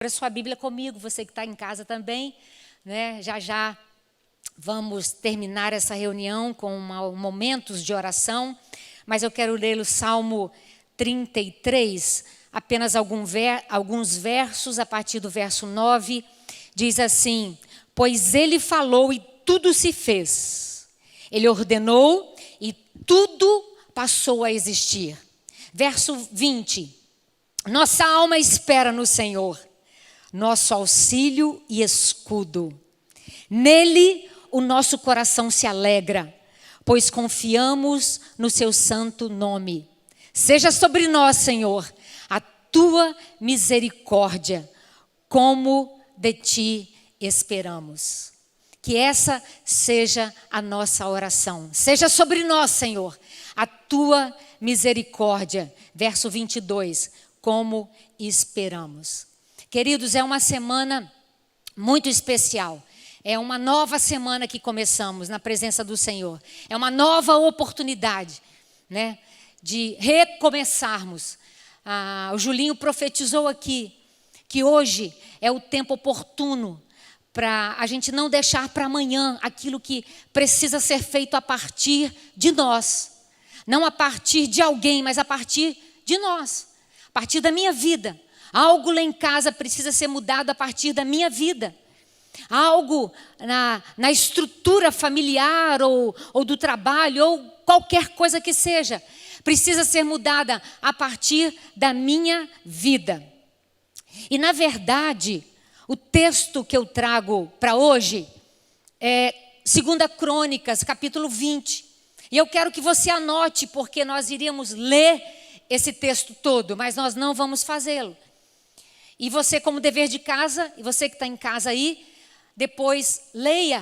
Abra sua Bíblia comigo, você que está em casa também, né? Já vamos terminar essa reunião com momentos de oração, mas eu quero ler o Salmo 33, apenas alguns versos, a partir do verso 9, diz assim: pois ele falou e tudo se fez, ele ordenou e tudo passou a existir. Verso 20, nossa alma espera no Senhor, nosso auxílio e escudo. Nele o nosso coração se alegra, pois confiamos no seu santo nome. Seja sobre nós, Senhor, a tua misericórdia, como de ti esperamos. Que essa seja a nossa oração. Seja sobre nós, Senhor, a tua misericórdia. Verso 22, como esperamos. Queridos, é uma semana muito especial. É uma nova semana que começamos na presença do Senhor. É uma nova oportunidade, né, de recomeçarmos. O Julinho profetizou aqui que hoje é o tempo oportuno para a gente não deixar para amanhã aquilo que precisa ser feito a partir de nós. Não a partir de alguém, mas a partir de nós. A partir da minha vida. Algo lá em casa precisa ser mudado a partir da minha vida. Algo na estrutura familiar ou do trabalho ou qualquer coisa que seja, precisa ser mudada a partir da minha vida. E na verdade, o texto que eu trago para hoje é 2 Crônicas, capítulo 20. E eu quero que você anote, porque nós iríamos ler esse texto todo, mas nós não vamos fazê-lo. E você, como dever de casa, e você que está em casa aí, depois leia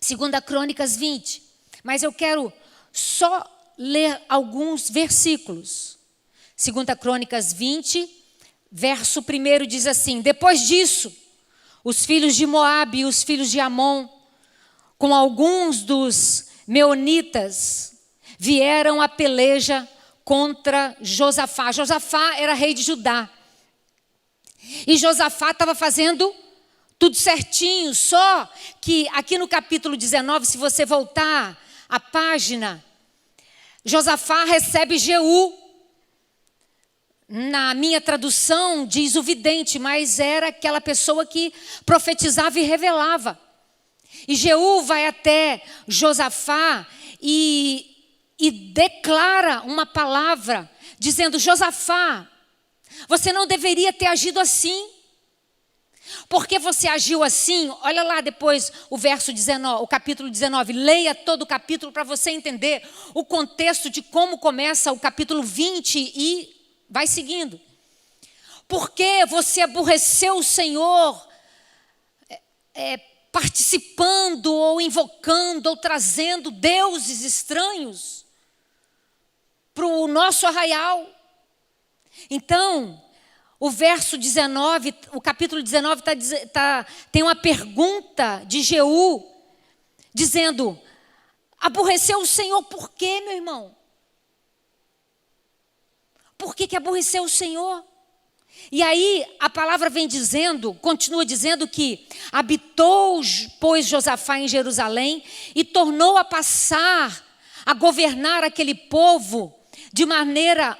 2 Crônicas 20. Mas eu quero só ler alguns versículos. 2 Crônicas 20, verso 1 diz assim: depois disso, os filhos de Moabe e os filhos de Amon, com alguns dos meunitas, vieram à peleja contra Josafá. Josafá era rei de Judá. E Josafá estava fazendo tudo certinho, só que aqui no capítulo 19, se você voltar a página, Josafá recebe Jeú. Na minha tradução diz o vidente, mas era aquela pessoa que profetizava e revelava. E Jeú vai até Josafá e declara uma palavra, dizendo: Josafá, você não deveria ter agido assim. Porque você agiu assim? Olha lá depois o verso 19, o capítulo 19. Leia todo o capítulo para você entender o contexto de como começa o capítulo 20 e vai seguindo. Porque você aborreceu o Senhor participando ou invocando ou trazendo deuses estranhos para o nosso arraial. Então, o verso 19, o capítulo 19 tem uma pergunta de Jeú, dizendo: aborreceu o Senhor por quê, meu irmão? Por que aborreceu o Senhor? E aí a palavra vem dizendo, continua dizendo que habitou, pois, Josafá em Jerusalém e tornou a passar a governar aquele povo de maneira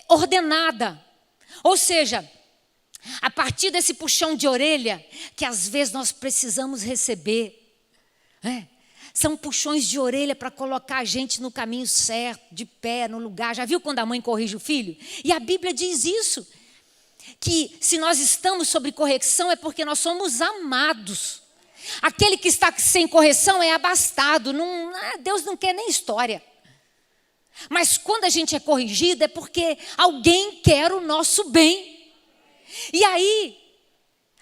ordenada. Ou seja, a partir desse puxão de orelha que às vezes nós precisamos receber, são puxões de orelha para colocar a gente no caminho certo, de pé, no lugar. Já viu quando a mãe corrige o filho? E a Bíblia diz isso, que se nós estamos sob correção é porque nós somos amados. Aquele que está sem correção é abastado. Deus não quer nem história. Mas quando a gente é corrigido é porque alguém quer o nosso bem. E aí,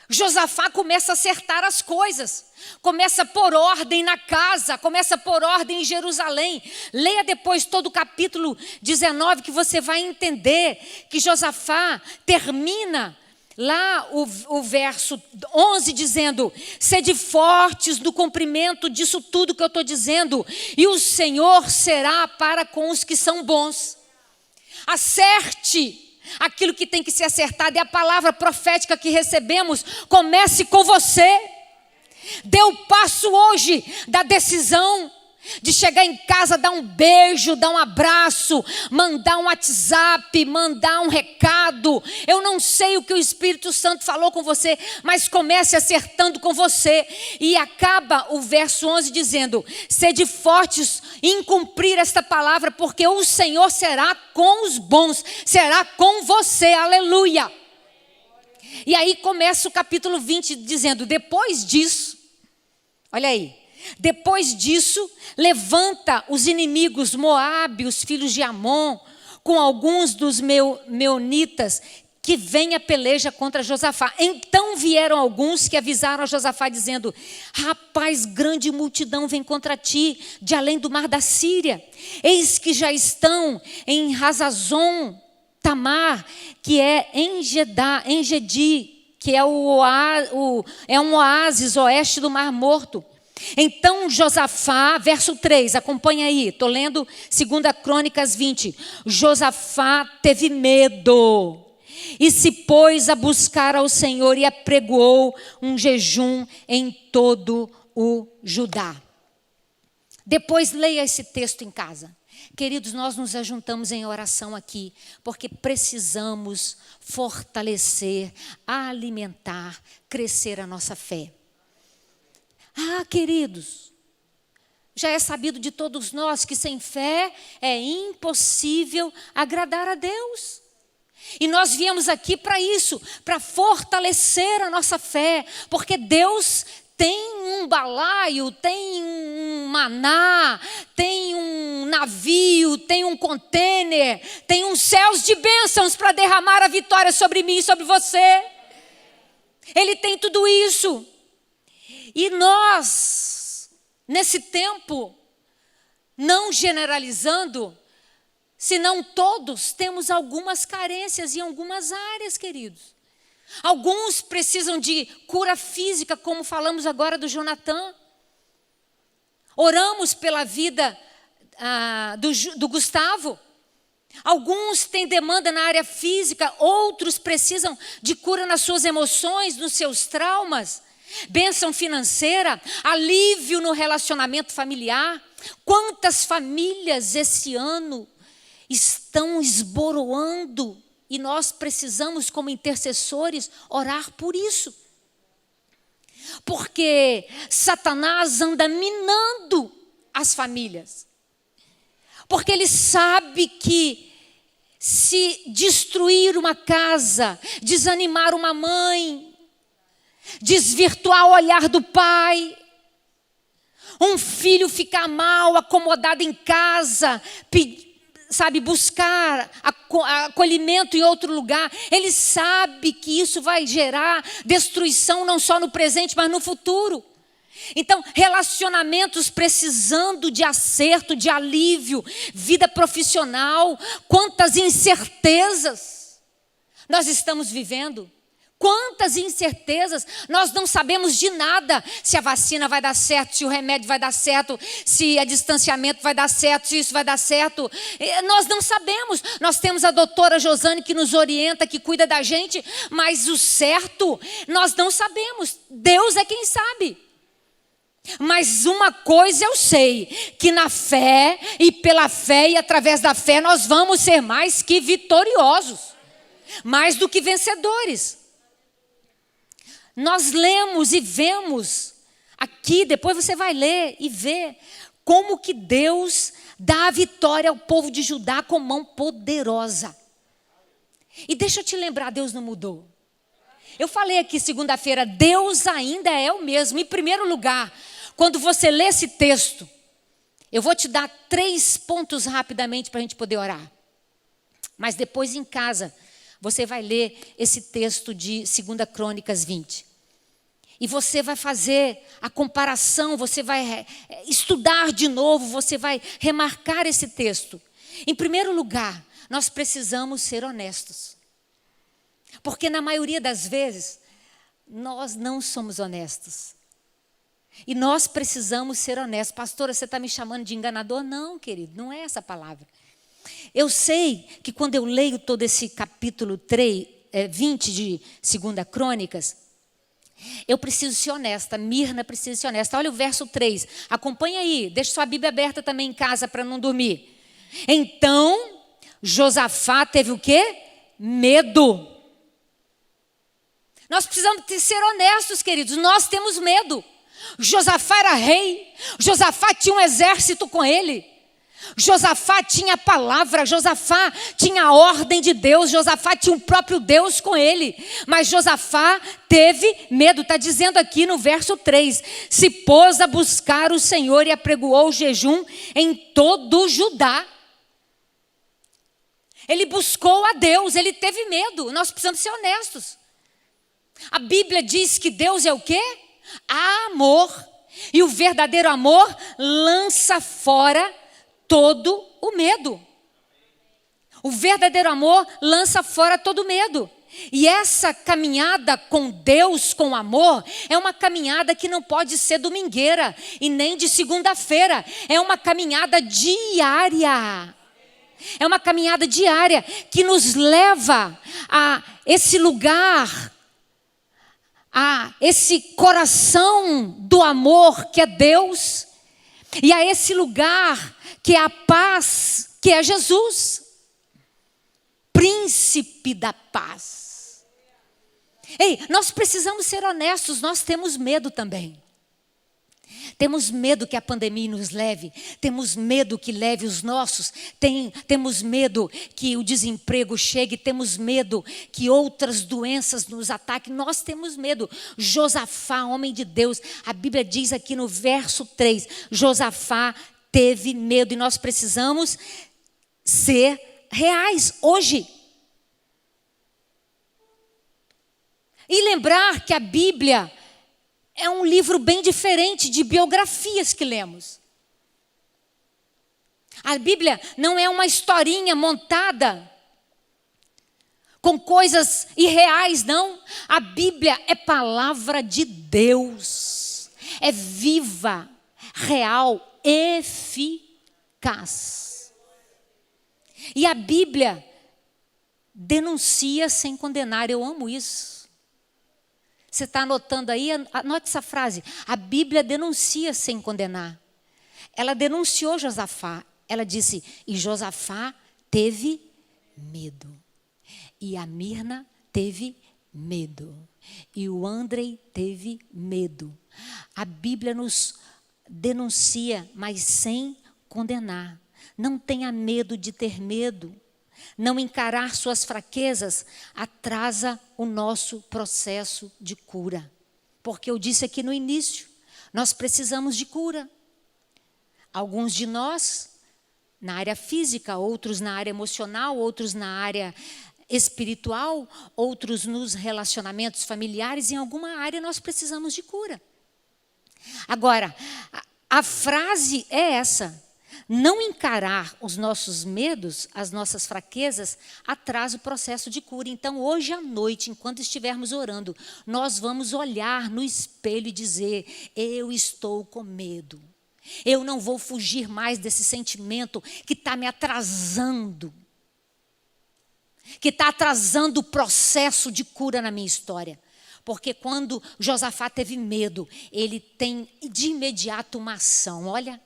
Josafá começa a acertar as coisas. Começa a pôr ordem na casa, começa a pôr ordem em Jerusalém. Leia depois todo o capítulo 19 que você vai entender que Josafá termina lá o verso 11 dizendo: sede fortes no cumprimento disso tudo que eu estou dizendo, e o Senhor será para com os que são bons. Acerte aquilo que tem que ser acertado, é a palavra profética que recebemos. Comece com você. Dê o passo hoje da decisão de chegar em casa, dar um beijo, dar um abraço, mandar um WhatsApp, mandar um recado. Eu não sei o que o Espírito Santo falou com você, mas comece acertando com você. E acaba o verso 11 dizendo: sede fortes em cumprir esta palavra, porque o Senhor será com os bons, será com você, aleluia. E aí começa o capítulo 20 dizendo: depois disso, olha aí, depois disso, levanta os inimigos, Moabe, os filhos de Amon, com alguns dos meunitas, que vem a peleja contra Josafá. Então vieram alguns que avisaram a Josafá, dizendo: rapaz, grande multidão vem contra ti, de além do mar da Síria. Eis que já estão em Hazazon Tamar, que é Engedi, que é um oásis oeste do Mar Morto. Então Josafá, verso 3, acompanha aí, estou lendo 2 Crônicas 20. Josafá teve medo e se pôs a buscar ao Senhor e apregoou um jejum em todo o Judá. Depois leia esse texto em casa. Queridos, nós nos ajuntamos em oração aqui, porque precisamos fortalecer, alimentar, crescer a nossa fé. Queridos, já é sabido de todos nós que sem fé é impossível agradar a Deus. E nós viemos aqui para isso, para fortalecer a nossa fé, porque Deus tem um balaio, tem um maná, tem um navio, tem um contêiner, tem uns céus de bênçãos para derramar a vitória sobre mim e sobre você. Ele tem tudo isso. E nós, nesse tempo, não generalizando, senão todos, temos algumas carências em algumas áreas, queridos. Alguns precisam de cura física, como falamos agora do Jonathan. Oramos pela vida do Gustavo. Alguns têm demanda na área física, outros precisam de cura nas suas emoções, nos seus traumas. Bênção financeira, alívio no relacionamento familiar. Quantas famílias esse ano estão esboroando e nós precisamos, como intercessores, orar por isso. Porque Satanás anda minando as famílias. Porque ele sabe que se destruir uma casa, desanimar uma mãe, desvirtuar o olhar do pai, um filho ficar mal, acomodado em casa, buscar acolhimento em outro lugar, ele sabe que isso vai gerar destruição não só no presente, mas no futuro. Então, relacionamentos precisando de acerto, de alívio, vida profissional, quantas incertezas nós estamos vivendo. Quantas incertezas, nós não sabemos de nada, se a vacina vai dar certo, se o remédio vai dar certo, se o distanciamento vai dar certo, se isso vai dar certo, nós não sabemos. Nós temos a doutora Josane que nos orienta, que cuida da gente, mas o certo nós não sabemos, Deus é quem sabe. Mas uma coisa eu sei, que na fé e pela fé e através da fé nós vamos ser mais que vitoriosos, mais do que vencedores. Nós lemos e vemos aqui, depois você vai ler e ver como que Deus dá a vitória ao povo de Judá com mão poderosa. E deixa eu te lembrar, Deus não mudou. Eu falei aqui segunda-feira, Deus ainda é o mesmo. Em primeiro lugar, quando você lê esse texto, eu vou te dar 3 pontos rapidamente para a gente poder orar. Mas depois em casa, você vai ler esse texto de 2 Crônicas 20. E você vai fazer a comparação, você vai estudar de novo, você vai remarcar esse texto. Em primeiro lugar, nós precisamos ser honestos. Porque na maioria das vezes, nós não somos honestos. E nós precisamos ser honestos. Pastora, você está me chamando de enganador? Não, querido, não é essa a palavra. Eu sei que quando eu leio todo esse capítulo 20 de 2 Crônicas, eu preciso ser honesta, Mirna precisa ser honesta. Olha o verso 3, acompanha aí, deixa sua Bíblia aberta também em casa para não dormir. Então, Josafá teve o quê? Medo. Nós precisamos ser honestos, queridos, nós temos medo. Josafá era rei, Josafá tinha um exército com ele. Josafá tinha a palavra, Josafá tinha a ordem de Deus, Josafá tinha o próprio Deus com ele. Mas Josafá teve medo, está dizendo aqui no verso 3. Se pôs a buscar o Senhor e apregoou o jejum em todo o Judá. Ele buscou a Deus, ele teve medo. Nós precisamos ser honestos. A Bíblia diz que Deus é o quê? Amor. E o verdadeiro amor lança fora todo o medo. O verdadeiro amor lança fora todo o medo. E essa caminhada com Deus, com amor, é uma caminhada que não pode ser domingueira e nem de segunda-feira. É uma caminhada diária. É uma caminhada diária que nos leva a esse lugar, a esse coração do amor que é Deus, e a esse lugar que é a paz, que é Jesus, príncipe da paz. Ei, nós precisamos ser honestos, nós temos medo também. Temos medo que a pandemia nos leve, temos medo que leve os nossos, temos medo que o desemprego chegue, temos medo que outras doenças nos ataquem, nós temos medo. Josafá, homem de Deus, a Bíblia diz aqui no verso 3, Josafá teve medo e nós precisamos ser reais hoje. E lembrar que a Bíblia é um livro bem diferente de biografias que lemos. A Bíblia não é uma historinha montada com coisas irreais, não. A Bíblia é palavra de Deus. É viva, real, eficaz. E a Bíblia denuncia sem condenar. Eu amo isso. Você está anotando aí? Anote essa frase. A Bíblia denuncia sem condenar. Ela denunciou Josafá. Ela disse, e Josafá teve medo. E a Mirna teve medo. E o Andrei teve medo. A Bíblia nos denuncia, mas sem condenar. Não tenha medo de ter medo. Não encarar suas fraquezas atrasa o nosso processo de cura. Porque eu disse aqui no início, nós precisamos de cura. Alguns de nós na área física, outros na área emocional, outros na área espiritual, outros nos relacionamentos familiares. Em alguma área nós precisamos de cura. Agora, a frase é essa. Não encarar os nossos medos, as nossas fraquezas, atrasa o processo de cura. Então, hoje à noite, enquanto estivermos orando, nós vamos olhar no espelho e dizer, eu estou com medo. Eu não vou fugir mais desse sentimento que está me atrasando. Que está atrasando o processo de cura na minha história. Porque quando Josafá teve medo, ele tem de imediato uma ação, olha.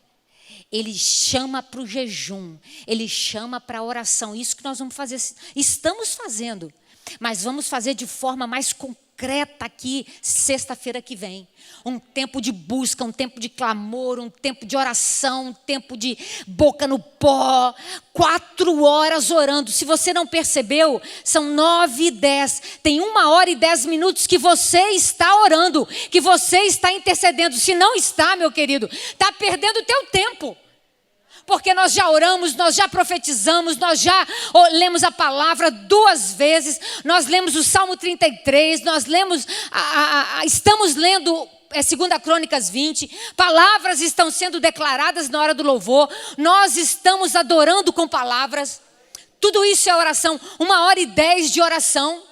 Ele chama para o jejum, ele chama para a oração. Isso que nós vamos fazer, estamos fazendo, mas vamos fazer de forma mais concreta aqui, sexta-feira que vem. Um tempo de busca, um tempo de clamor, um tempo de oração, um tempo de boca no pó. 4 horas orando. Se você não percebeu, são 9h10. Tem 1h10 que você está orando, que você está intercedendo. Se não está, meu querido, está perdendo o teu tempo. Porque nós já oramos, nós já profetizamos, nós já lemos a palavra 2 vezes, nós lemos o Salmo 33, nós lemos, estamos lendo 2 Crônicas 20, palavras estão sendo declaradas na hora do louvor, nós estamos adorando com palavras, tudo isso é oração, 1h10 de oração.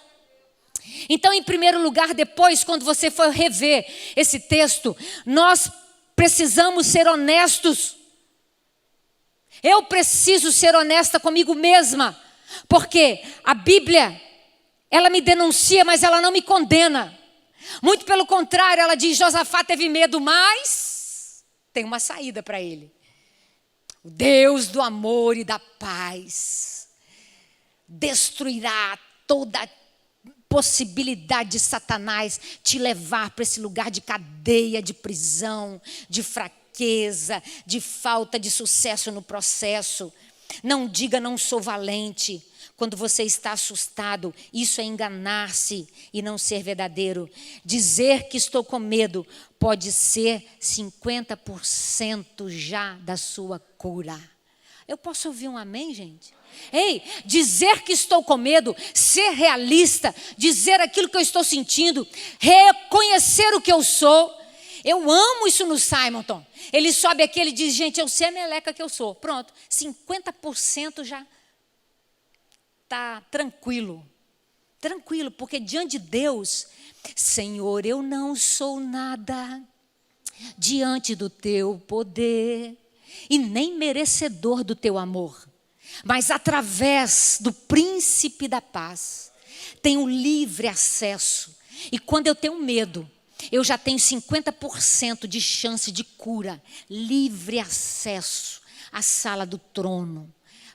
Então, em primeiro lugar, depois, quando você for rever esse texto, nós precisamos ser honestos. Eu preciso ser honesta comigo mesma, porque a Bíblia, ela me denuncia, mas ela não me condena. Muito pelo contrário, ela diz: Josafá teve medo, mas tem uma saída para ele. O Deus do amor e da paz destruirá toda possibilidade de Satanás te levar para esse lugar de cadeia, de prisão, de fraqueza, de falta de sucesso no processo. Não diga não sou valente. Quando você está assustado, isso é enganar-se e não ser verdadeiro. Dizer que estou com medo pode ser 50% já da sua cura. Eu posso ouvir um amém, gente? Ei, dizer que estou com medo, ser realista, dizer aquilo que eu estou sentindo, reconhecer o que eu sou. Eu amo isso no Simonton. Ele sobe aqui, ele diz: gente, eu sei a meleca que eu sou. Pronto, 50% já está tranquilo. Tranquilo, porque diante de Deus, Senhor, eu não sou nada diante do teu poder e nem merecedor do teu amor. Mas através do príncipe da paz, tenho livre acesso. E quando eu tenho medo, eu já tenho 50% de chance de cura. Livre acesso à sala do trono.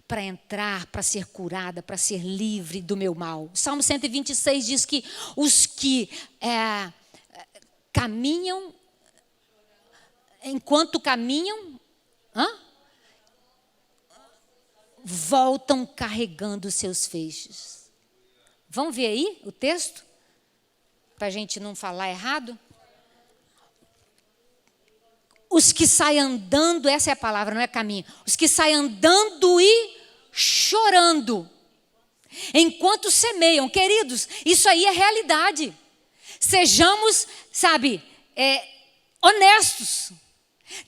Para entrar, para ser curada, para ser livre do meu mal. Salmo 126 diz que os que caminham, enquanto caminham, voltam carregando seus feixes. Vamos ver aí o texto? Para a gente não falar errado. Os que saem andando, essa é a palavra, não é caminho. Os que saem andando e chorando, enquanto semeiam. Queridos, isso aí é realidade. Sejamos, honestos.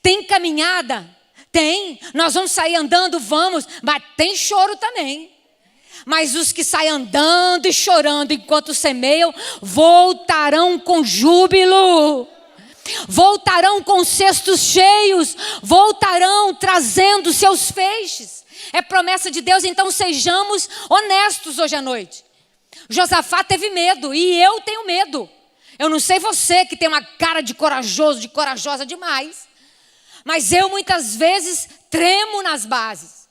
Tem caminhada? Tem. Nós vamos sair andando, vamos, mas tem choro também. Mas os que saem andando e chorando enquanto semeiam, voltarão com júbilo. Voltarão com cestos cheios, voltarão trazendo seus feixes. É promessa de Deus, então sejamos honestos hoje à noite. Josafá teve medo e eu tenho medo. Eu não sei você que tem uma cara de corajoso, de corajosa demais, mas eu muitas vezes tremo nas bases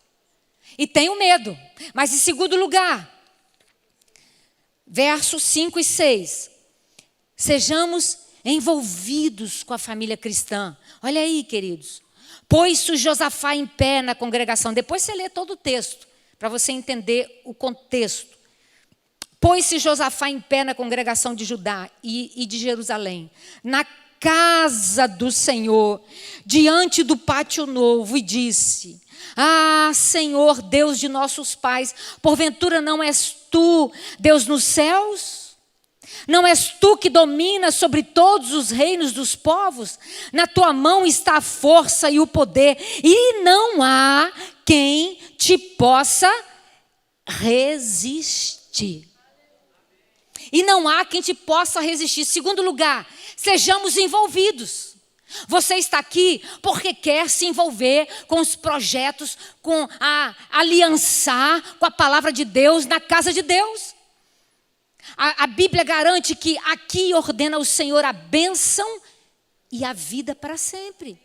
e tenho medo. Mas em segundo lugar, versos 5 e 6, sejamos envolvidos com a família cristã. Olha aí, queridos. Pôs-se Josafá em pé na congregação. Depois você lê todo o texto, para você entender o contexto. Pôs-se Josafá em pé na congregação de Judá e de Jerusalém, na casa do Senhor, diante do pátio novo, e disse: Ah, Senhor, Deus de nossos pais, porventura não és tu, Deus nos céus? Não és tu que dominas sobre todos os reinos dos povos? Na tua mão está a força e o poder, e não há quem te possa resistir. E não há quem te possa resistir. Segundo lugar, sejamos envolvidos. Você está aqui porque quer se envolver com os projetos, com aliançar com a palavra de Deus na casa de Deus. A Bíblia garante que aqui ordena o Senhor a bênção e a vida para sempre.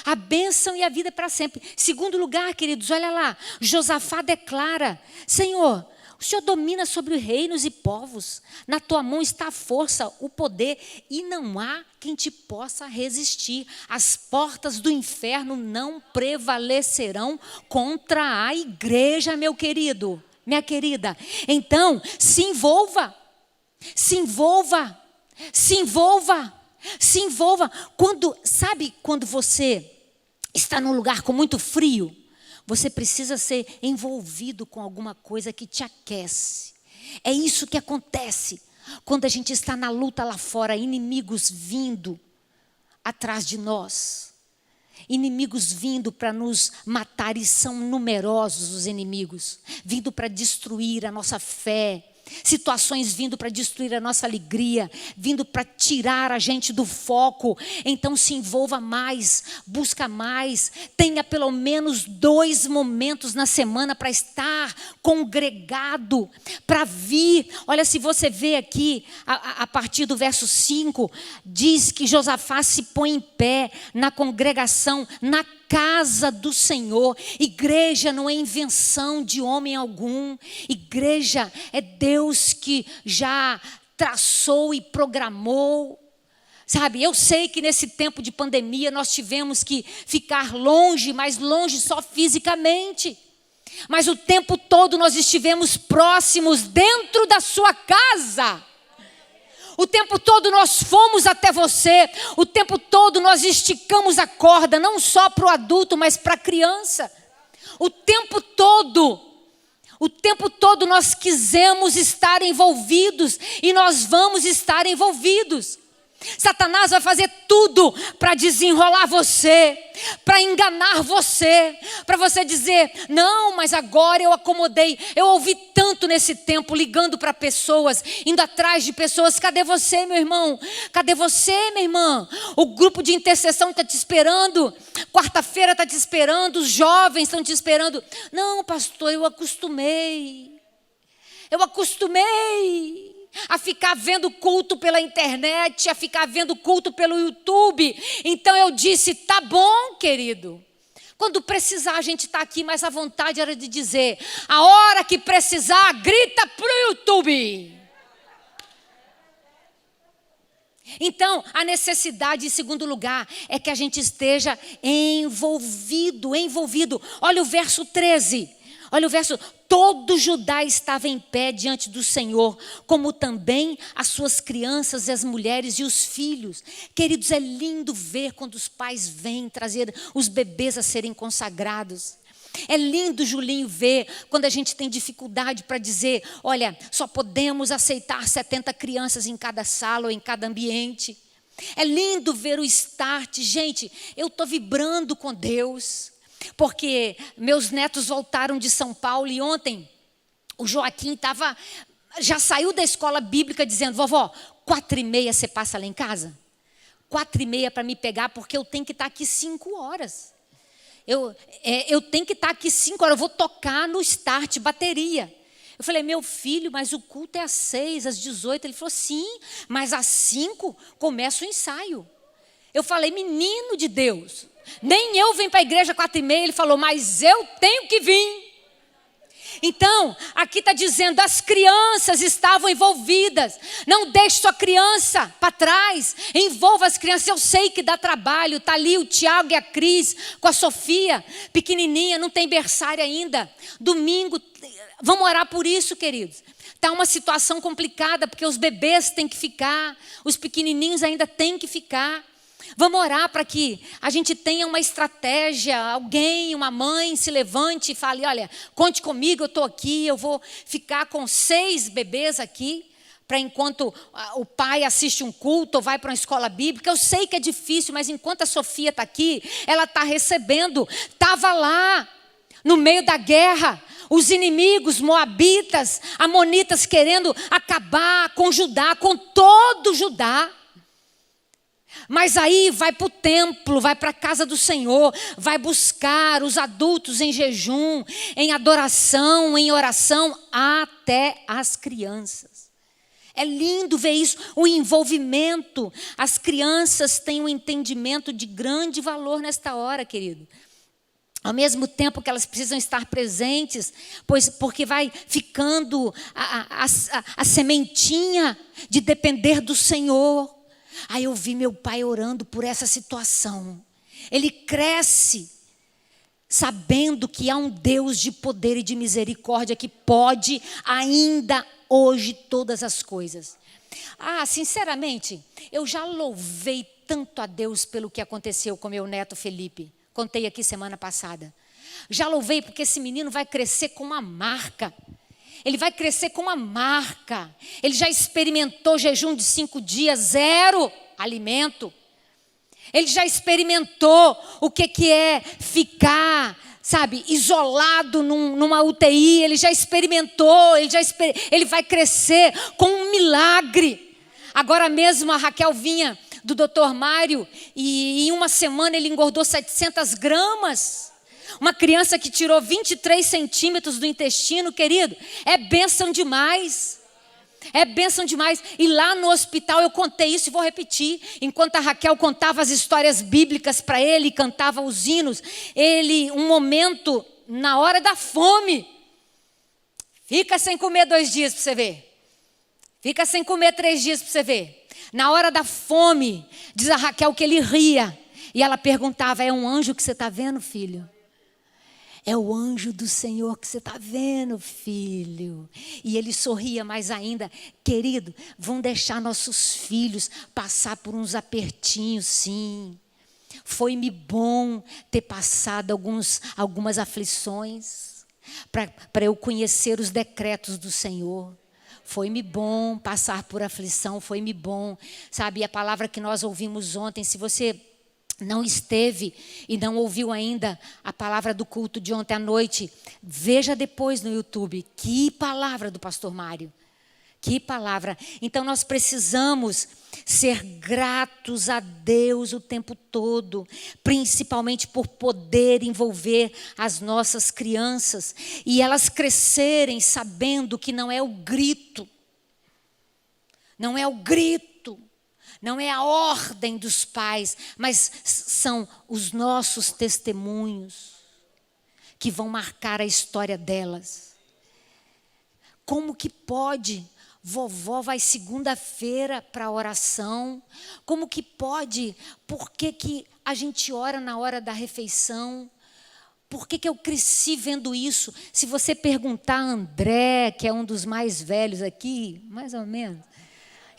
A bênção e a vida para sempre. Segundo lugar, queridos, olha lá. Josafá declara: Senhor, o Senhor domina sobre reinos e povos. Na tua mão está a força, o poder, e não há quem te possa resistir. As portas do inferno não prevalecerão contra a igreja, meu querido, minha querida. Então, se envolva. Se envolva, se envolva, se envolva. Quando você está num lugar com muito frio, você precisa ser envolvido com alguma coisa que te aquece. É isso que acontece quando a gente está na luta lá fora, inimigos vindo atrás de nós. Inimigos vindo para nos matar, e são numerosos os inimigos, vindo para destruir a nossa fé, situações vindo para destruir a nossa alegria, vindo para tirar a gente do foco. Então se envolva mais, busca mais, tenha pelo menos 2 momentos na semana para estar congregado, para vir. Olha, se você vê aqui, a partir do verso 5, diz que Josafá se põe em pé na congregação, na casa do Senhor. Igreja não é invenção de homem algum. Igreja é Deus que já traçou e programou. Sabe, eu sei que nesse tempo de pandemia nós tivemos que ficar longe, mas longe só fisicamente. Mas o tempo todo nós estivemos próximos dentro da sua casa. O tempo todo nós fomos até você, o tempo todo nós esticamos a corda, não só para o adulto, mas para a criança. O tempo todo nós quisemos estar envolvidos e nós vamos estar envolvidos. Satanás vai fazer tudo para desenrolar você, para enganar você, para você dizer, não, mas agora eu acomodei. Eu ouvi tanto nesse tempo, ligando para pessoas, indo atrás de pessoas. Cadê você, meu irmão? Cadê você, minha irmã? O grupo de intercessão está te esperando, quarta-feira está te esperando, os jovens estão te esperando. Não, pastor, eu acostumei a ficar vendo culto pela internet, a ficar vendo culto pelo YouTube. Então eu disse, tá bom, querido. Quando precisar, a gente está aqui, mas a vontade era de dizer, a hora que precisar, grita para o YouTube. Então, a necessidade, em segundo lugar, é que a gente esteja envolvido. Olha o verso 13. Olha o verso, todo Judá estava em pé diante do Senhor, como também as suas crianças, as mulheres e os filhos. Queridos, é lindo ver quando os pais vêm trazer os bebês a serem consagrados. É lindo, Julinho, ver quando a gente tem dificuldade para dizer, olha, só podemos aceitar 70 crianças em cada sala ou em cada ambiente. É lindo ver o start. Gente, eu estou vibrando com Deus. Porque meus netos voltaram de São Paulo e ontem o Joaquim já saiu da escola bíblica dizendo, vovó, 4h30 você passa lá em casa? 4h30 para me pegar, porque eu tenho que estar aqui 5 horas. Eu tenho que estar aqui 5 horas, eu vou tocar no start bateria. Eu falei, meu filho, mas o culto é às 6, às 18. Ele falou, sim, mas às 5 começa o ensaio. Eu falei, menino de Deus, nem eu venho para a igreja 4h30. Ele falou, mas eu tenho que vir. Então, aqui está dizendo, as crianças estavam envolvidas. Não deixe sua criança para trás. Envolva as crianças. Eu sei que dá trabalho. Está ali o Tiago e a Cris com a Sofia, pequenininha, não tem berçário ainda. Domingo, vamos orar por isso, queridos. Está uma situação complicada, porque os bebês têm que ficar, os pequenininhos ainda têm que ficar. Vamos orar para que a gente tenha uma estratégia, alguém, uma mãe se levante e fale, olha, conte comigo, eu estou aqui, eu vou ficar com 6 bebês aqui, para enquanto o pai assiste um culto ou vai para uma escola bíblica. Eu sei que é difícil, mas enquanto a Sofia está aqui, ela está recebendo, estava lá, no meio da guerra, os inimigos, moabitas, amonitas, querendo acabar com Judá, com todo Judá. Mas aí vai para o templo, vai para a casa do Senhor, vai buscar os adultos em jejum, em adoração, em oração, até as crianças. É lindo ver isso, o envolvimento. As crianças têm um entendimento de grande valor nesta hora, querido. Ao mesmo tempo que elas precisam estar presentes, porque vai ficando a sementinha de depender do Senhor. Aí eu vi meu pai orando por essa situação. Ele cresce sabendo que há um Deus de poder e de misericórdia que pode ainda hoje todas as coisas. Sinceramente, eu já louvei tanto a Deus pelo que aconteceu com meu neto Felipe. Contei aqui semana passada. Já louvei porque esse menino vai crescer com uma marca. Ele vai crescer com uma marca. Ele já experimentou jejum de 5 dias, 0 alimento. Ele já experimentou o que é ficar sabe, isolado numa UTI, ele já experimentou, ele vai crescer com um milagre. Agora mesmo a Raquel vinha do Dr. Mário e em uma semana ele engordou 700 gramas. Uma criança que tirou 23 centímetros do intestino, querido, é bênção demais. É bênção demais. E lá no hospital eu contei isso e vou repetir. Enquanto a Raquel contava as histórias bíblicas para ele, cantava os hinos, um momento, na hora da fome, fica sem comer 2 dias para você ver. Fica sem comer 3 dias para você ver. Na hora da fome, diz a Raquel que ele ria. E ela perguntava, é um anjo que você está vendo, filho? É o anjo do Senhor que você está vendo, filho. E ele sorria mais ainda. Querido, vão deixar nossos filhos passar por uns apertinhos, sim. Foi-me bom ter passado algumas aflições para eu conhecer os decretos do Senhor. Foi-me bom passar por aflição, foi-me bom. Sabe, a palavra que nós ouvimos ontem, se você não esteve e não ouviu ainda a palavra do culto de ontem à noite, veja depois no YouTube. Que palavra do pastor Mário. Que palavra. Então nós precisamos ser gratos a Deus o tempo todo, principalmente por poder envolver as nossas crianças e elas crescerem sabendo que não é o grito, não é o grito, não é a ordem dos pais, mas são os nossos testemunhos que vão marcar a história delas. Como que pode? Vovó vai segunda-feira para a oração. Como que pode? Por que a gente ora na hora da refeição? Por que eu cresci vendo isso? Se você perguntar a André, que é um dos mais velhos aqui, mais ou menos,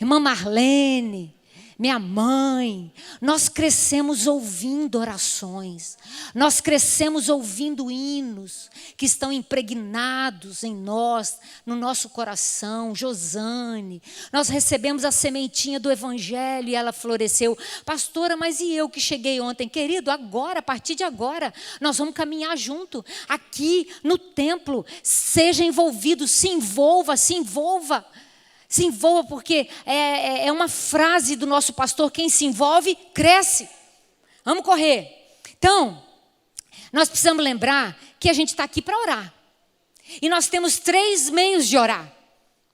irmã Marlene, minha mãe, nós crescemos ouvindo orações, nós crescemos ouvindo hinos que estão impregnados em nós, no nosso coração. Josane, nós recebemos a sementinha do evangelho e ela floresceu. Pastora, mas e eu que cheguei ontem? Querido, agora, a partir de agora, nós vamos caminhar junto, aqui no templo. Seja envolvido, se envolva, se envolva. Se envolva, porque é uma frase do nosso pastor: quem se envolve, cresce. Vamos correr. Então, nós precisamos lembrar que a gente está aqui para orar. E nós temos 3 meios de orar.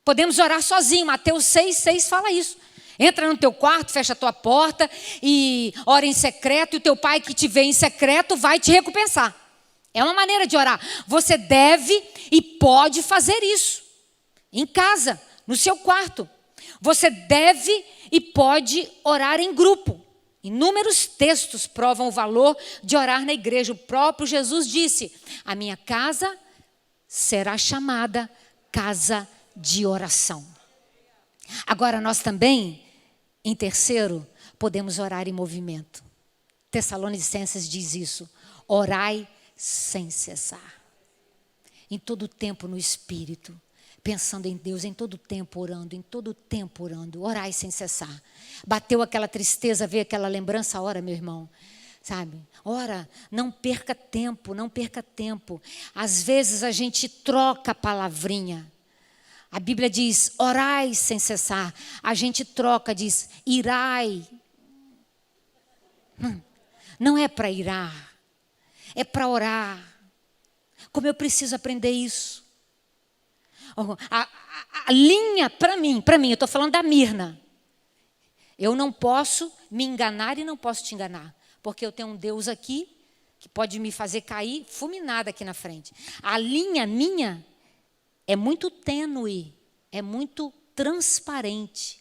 Podemos orar sozinho. Mateus 6,6 fala isso. Entra no teu quarto, fecha a tua porta e ora em secreto, e o teu pai que te vê em secreto vai te recompensar. É uma maneira de orar. Você deve e pode fazer isso em casa, no seu quarto. Você deve e pode orar em grupo. Inúmeros textos provam o valor de orar na igreja. O próprio Jesus disse: a minha casa será chamada casa de oração. Agora nós também, em terceiro, podemos orar em movimento. Tessalonicenses diz isso: orai sem cessar. Em todo tempo no Espírito, pensando em Deus, em todo tempo orando, em todo tempo orando. Orai sem cessar. Bateu aquela tristeza, veio aquela lembrança, ora, meu irmão. Sabe? Ora, não perca tempo, não perca tempo. Às vezes a gente troca a palavrinha. A Bíblia diz, orai sem cessar. A gente troca, diz, irai. Não é para irar, é para orar. Como eu preciso aprender isso? A linha, para mim, eu estou falando da Mirna. Eu não posso me enganar e não posso te enganar. Porque eu tenho um Deus aqui que pode me fazer cair fulminada aqui na frente. A linha minha é muito tênue, é muito transparente.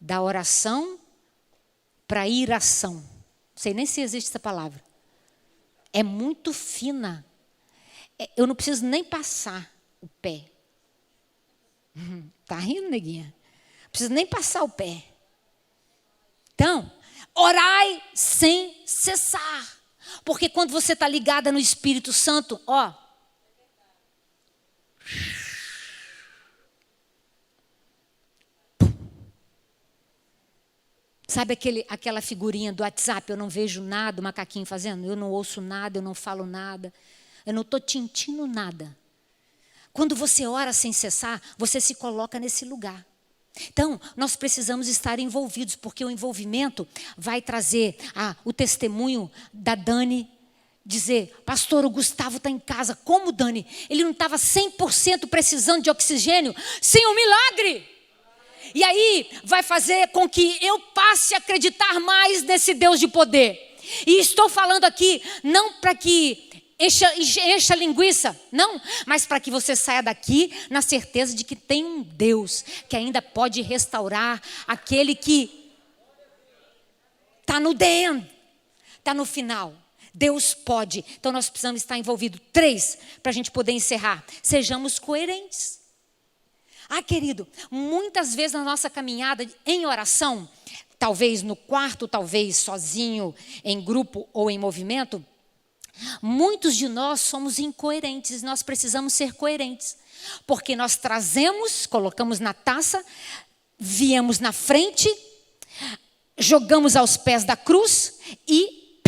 Da oração para a iração. Não sei nem se existe essa palavra. É muito fina. Eu não preciso nem passar o pé. Tá rindo, neguinha? Não preciso nem passar o pé. Então, orai sem cessar. Porque quando você está ligada no Espírito Santo, ó. Sabe aquela figurinha do WhatsApp? Eu não vejo nada, o macaquinho fazendo. Eu não ouço nada, eu não falo nada. Eu não estou tintindo nada. Quando você ora sem cessar, você se coloca nesse lugar. Então, nós precisamos estar envolvidos, porque o envolvimento vai trazer o testemunho da Dani, dizer, pastor, o Gustavo está em casa. Como, Dani? Ele não estava 100% precisando de oxigênio? Sem um milagre! E aí, vai fazer com que eu passe a acreditar mais nesse Deus de poder. E estou falando aqui, não para que encha a linguiça, não, mas para que você saia daqui na certeza de que tem um Deus que ainda pode restaurar aquele que está no the end, está no final. Deus pode. Então nós precisamos estar envolvidos. 3, para a gente poder encerrar. Sejamos coerentes. Querido, muitas vezes na nossa caminhada em oração, talvez no quarto, talvez sozinho, em grupo ou em movimento, muitos de nós somos incoerentes. Nós precisamos ser coerentes. Porque nós trazemos, colocamos na taça, viemos na frente, jogamos aos pés da cruz e,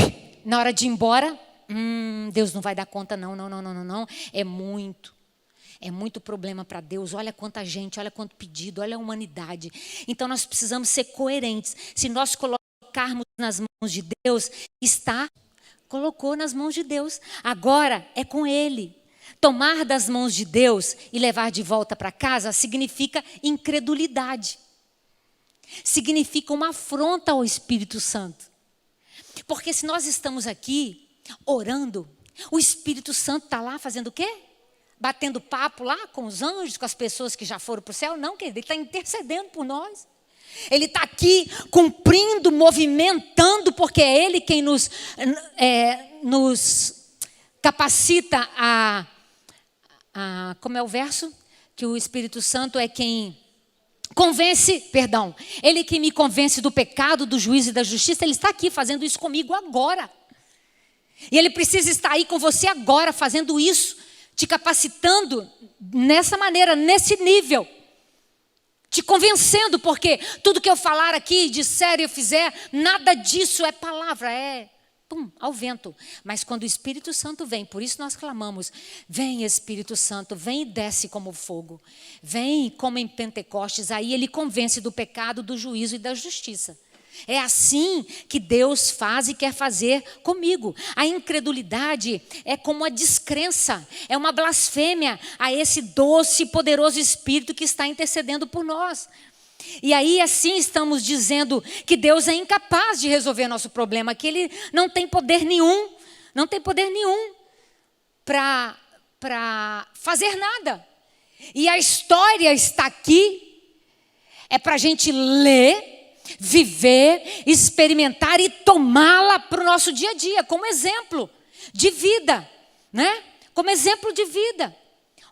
na hora de ir embora, Deus não vai dar conta, não. É muito problema para Deus. Olha quanta gente, olha quanto pedido, olha a humanidade. Então nós precisamos ser coerentes. Se nós colocarmos nas mãos de Deus, colocou nas mãos de Deus. Agora é com Ele. Tomar das mãos de Deus e levar de volta para casa significa incredulidade. Significa uma afronta ao Espírito Santo. Porque se nós estamos aqui orando, o Espírito Santo está lá fazendo o quê? Batendo papo lá com os anjos, com as pessoas que já foram para o céu? Não, querido, ele está intercedendo por nós. Ele está aqui cumprindo, movimentando, porque é Ele quem nos capacita como é o verso? Que o Espírito Santo é quem Ele que me convence do pecado, do juízo e da justiça. Ele está aqui fazendo isso comigo agora. E Ele precisa estar aí com você agora, fazendo isso, te capacitando nessa maneira, nesse nível. Te convencendo, porque tudo que eu falar aqui, disser e eu fizer, nada disso é palavra, ao vento. Mas quando o Espírito Santo vem, por isso nós clamamos, vem Espírito Santo, vem e desce como fogo. Vem como em Pentecostes, aí Ele convence do pecado, do juízo e da justiça. É assim que Deus faz e quer fazer comigo. A incredulidade é como a descrença, é uma blasfêmia a esse doce e poderoso Espírito que está intercedendo por nós. E aí assim estamos dizendo que Deus é incapaz de resolver nosso problema, que Ele não tem poder nenhum para fazer nada. E a história está aqui, é para a gente ler, viver, experimentar e tomá-la para o nosso dia a dia, como exemplo de vida, né? Como exemplo de vida.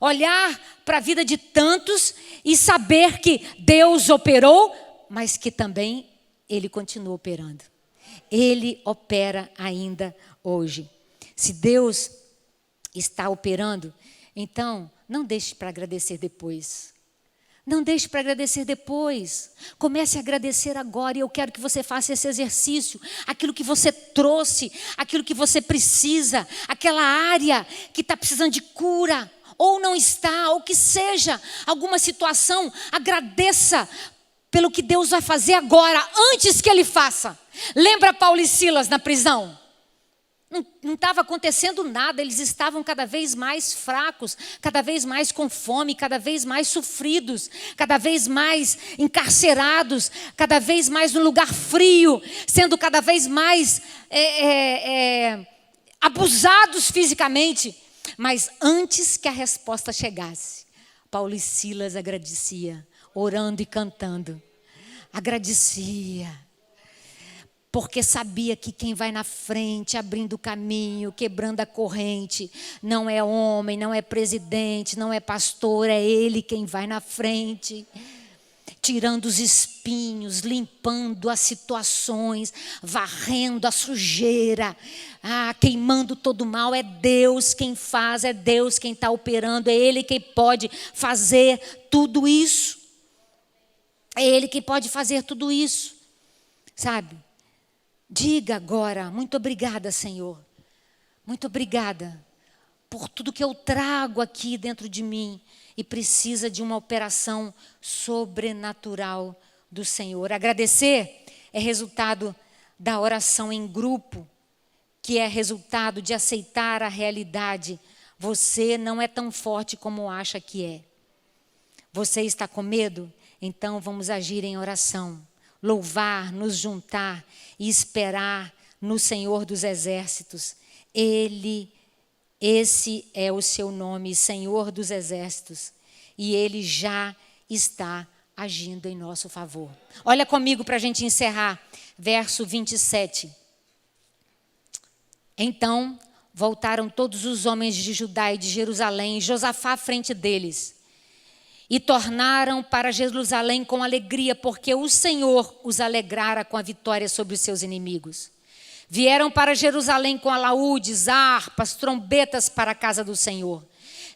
Olhar para a vida de tantos e saber que Deus operou, mas que também Ele continua operando. Ele opera ainda hoje. Se Deus está operando, então não deixe para agradecer depois. Não deixe para agradecer depois. Comece a agradecer agora. E eu quero que você faça esse exercício. Aquilo que você trouxe, aquilo que você precisa, aquela área que está precisando de cura, ou não está, ou que seja alguma situação, agradeça pelo que Deus vai fazer agora, antes que Ele faça. Lembra Paulo e Silas na prisão? Não estava acontecendo nada, eles estavam cada vez mais fracos, cada vez mais com fome, cada vez mais sofridos, cada vez mais encarcerados, cada vez mais no lugar frio, sendo cada vez mais abusados fisicamente. Mas antes que a resposta chegasse, Paulo e Silas agradecia, orando e cantando. Agradecia. Porque sabia que quem vai na frente, abrindo o caminho, quebrando a corrente, não é homem, não é presidente, não é pastor, é Ele quem vai na frente, tirando os espinhos, limpando as situações, varrendo a sujeira, queimando todo o mal. É Deus quem faz, é Deus quem está operando, é Ele quem pode fazer tudo isso. É Ele quem pode fazer tudo isso. sabe? Diga agora, muito obrigada, Senhor. Muito obrigada por tudo que eu trago aqui dentro de mim e precisa de uma operação sobrenatural do Senhor. Agradecer é resultado da oração em grupo, que é resultado de aceitar a realidade. Você não é tão forte como acha que é. Você está com medo? Então vamos agir em oração. Louvar, nos juntar e esperar no Senhor dos Exércitos. Esse é o seu nome, Senhor dos Exércitos. E Ele já está agindo em nosso favor. Olha comigo para a gente encerrar. Verso 27. Então voltaram todos os homens de Judá e de Jerusalém, Josafá à frente deles. E tornaram para Jerusalém com alegria, porque o Senhor os alegrara com a vitória sobre os seus inimigos. Vieram para Jerusalém com alaúdes, harpas, trombetas para a casa do Senhor.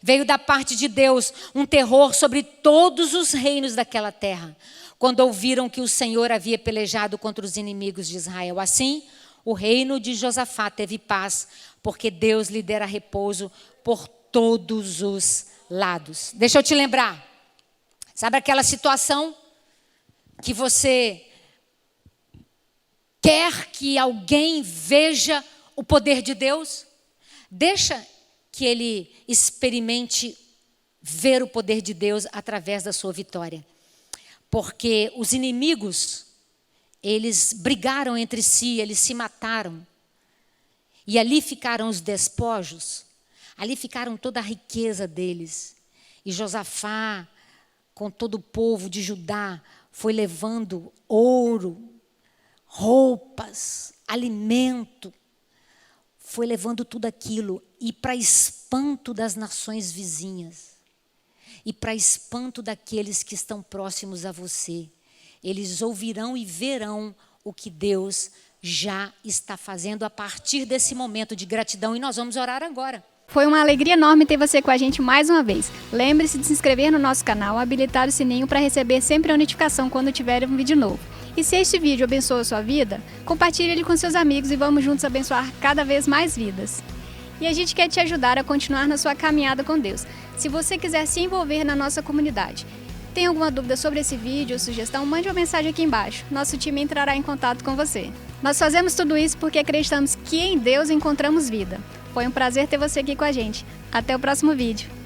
Veio da parte de Deus um terror sobre todos os reinos daquela terra, quando ouviram que o Senhor havia pelejado contra os inimigos de Israel. Assim, o reino de Josafá teve paz, porque Deus lhe dera repouso por todos os lados. Deixa eu te lembrar. Sabe aquela situação que você quer que alguém veja o poder de Deus? Deixa que ele experimente ver o poder de Deus através da sua vitória. Porque os inimigos, eles brigaram entre si, eles se mataram. E ali ficaram os despojos, ali ficaram toda a riqueza deles. E Josafá, com todo o povo de Judá, foi levando ouro, roupas, alimento, foi levando tudo aquilo, e para espanto das nações vizinhas, e para espanto daqueles que estão próximos a você, eles ouvirão e verão o que Deus já está fazendo a partir desse momento de gratidão, e nós vamos orar agora. Foi uma alegria enorme ter você com a gente mais uma vez. Lembre-se de se inscrever no nosso canal, habilitar o sininho para receber sempre a notificação quando tiver um vídeo novo. E se este vídeo abençoa a sua vida, compartilhe ele com seus amigos e vamos juntos abençoar cada vez mais vidas. E a gente quer te ajudar a continuar na sua caminhada com Deus. Se você quiser se envolver na nossa comunidade, tem alguma dúvida sobre esse vídeo ou sugestão, mande uma mensagem aqui embaixo. Nosso time entrará em contato com você. Nós fazemos tudo isso porque acreditamos que em Deus encontramos vida. Foi um prazer ter você aqui com a gente. Até o próximo vídeo.